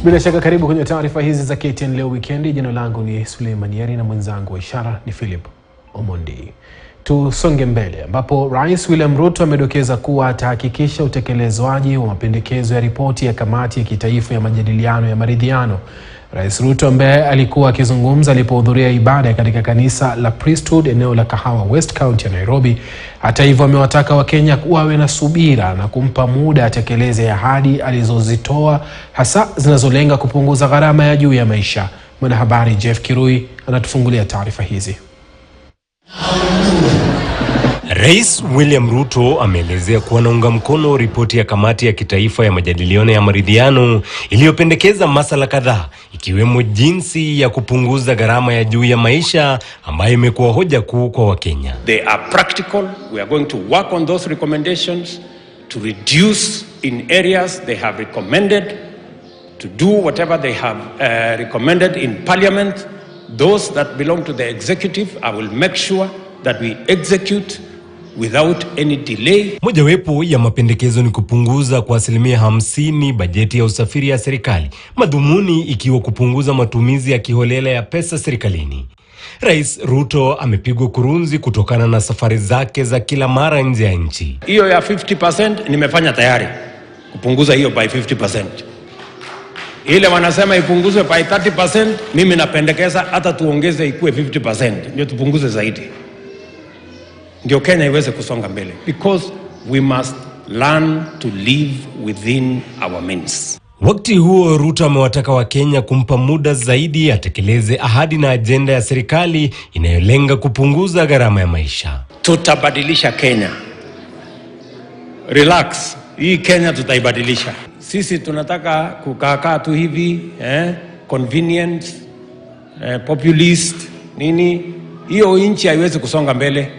Bila shaka karibu kwenye taarifa hizi za KTN leo weekend. Jina langu ni Suleiman Yeri na mwenzangu wa ishara ni Philip Omondi. Tusonge mbele ambapo Rais William Ruto amedokeza kuwa atahakikisha utekelezwaji wa mapendekezo ya ripoti ya kamati ya kitaifa ya majadiliano ya maridhiano. Rais Ruto ambaye alikuwa akizungumza alipohudhuria ibada katika kanisa la Priesthood eneo la Kahawa West County ya Nairobi. Hata hivyo amewataka wakenya wawe na subira na kumpa muda atekeleze ahadi alizozitoa, hasa zinazolenga kupunguza gharama ya juu ya maisha. Mwanahabari Jeff Kirui anatufungulia taarifa hizi. Rais William Ruto ameelezea kuwa anaunga mkono ripoti ya kamati ya kitaifa ya majadiliano ya maridhiano iliyopendekeza masuala kadhaa ikiwemo jinsi ya kupunguza gharama ya juu ya maisha ambayo imekuwa hoja kuu kwa Wakenya. They are practical. We are going to work on those recommendations to reduce in areas they have recommended, to do whatever they have recommended in parliament. Those that belong to the executive, I will make sure that we execute without any delay. Mojawapo ya mapendekezo ni kupunguza kwa 50% bajeti ya usafiri ya serikali, madhumuni ikiwa kupunguza matumizi ya kiholela ya pesa serikalini. Rais Ruto amepigwa kurunzi kutokana na safari zake za kila mara nje ya nchi. Hiyo ya 50% nimefanya tayari kupunguza hiyo by 50%. Ile wanasema ipunguzwe by 30%, mimi napendekeza hata tuongeze ikuwe 50%, ndio tupunguze zaidi. Ndio Kenya iweze kusonga mbele, because we must learn to live within our means. Wakati huo Ruto amewataka Wakenya kumpa muda zaidi atekeleze ahadi na ajenda ya serikali inayolenga kupunguza gharama ya maisha. Tutabadilisha Kenya. Relax, hii Kenya tutaibadilisha. Sisi tunataka kukaa tu hivi, convenient, populist, nini? Hiyo nchi haiwezi kusonga mbele.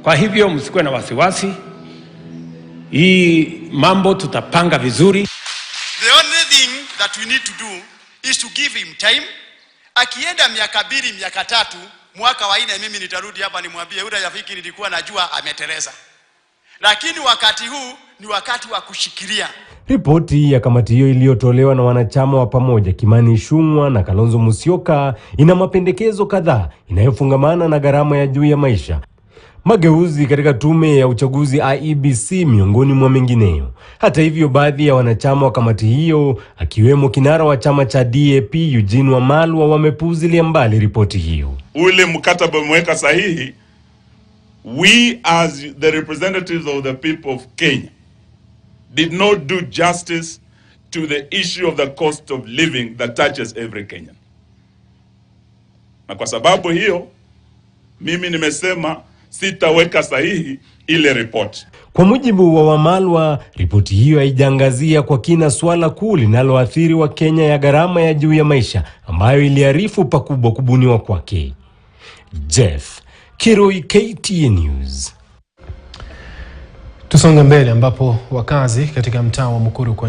Kwa hivyo msikuwe na wasiwasi. Hii mambo tutapanga vizuri. The only thing that we need to do is to give him time. Akienda miaka 2, miaka 3, mwaka wa 4 mimi nitarudi hapa nimwambie yule rafiki nilikuwa najua ameteleza. Lakini wakati huu ni wakati wa kushikilia. Ripoti ya kamati hiyo iliyotolewa na wanachama wa pamoja Kimani Ichung'wah na Kalonzo Musyoka ina mapendekezo kadhaa inayofungamana na gharama ya juu ya maisha, mageuzi katika tume ya uchaguzi IEBC miongoni mwa mengineyo. Hata hivyo, baadhi ya wanachama wa kamati hiyo akiwemo kinara wa chama cha DAP Eugene Wamalwa wamepuuzilia mbali ripoti hiyo. Ule mkataba mweka sahihi, we as the representatives of the people of Kenya did not do justice to the issue of the cost of living that touches every Kenyan. Na kwa sababu hiyo, mimi nimesema sitaweka sahihi ile report. Kwa mujibu wa Wamalwa, ripoti hiyo haijaangazia kwa kina swala kuu linaloathiri wa Kenya ya gharama ya juu ya maisha ambayo iliarifu pakubwa kubuniwa kwake. Jeff Kirui, KTN News. Tusonge mbele ambapo wakazi katika mtaa wa Mukuru